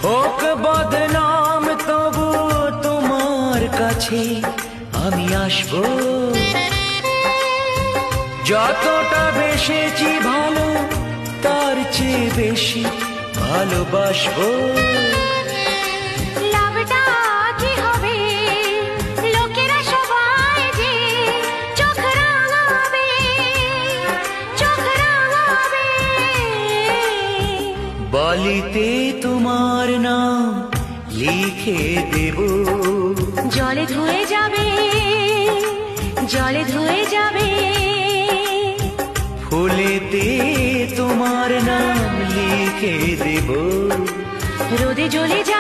হোক বদনাম তবু তোমার কাছে আমি আসবো। যতটা বেসেছি ভালো তার চেয়ে বেশি ভালোবাসবো। লাভটা কি হবে লোকেরা সবাই যে চোখ রাঙাবে, চোখ রাঙাবে। বালিতে তোমার নাম লিখে দেব, জলে ধুয়ে যাবে, জলে ধুয়ে যাবে। ফুলেতে তোমার নাম লিখে দেব, রোদে জ্বলে যাবে।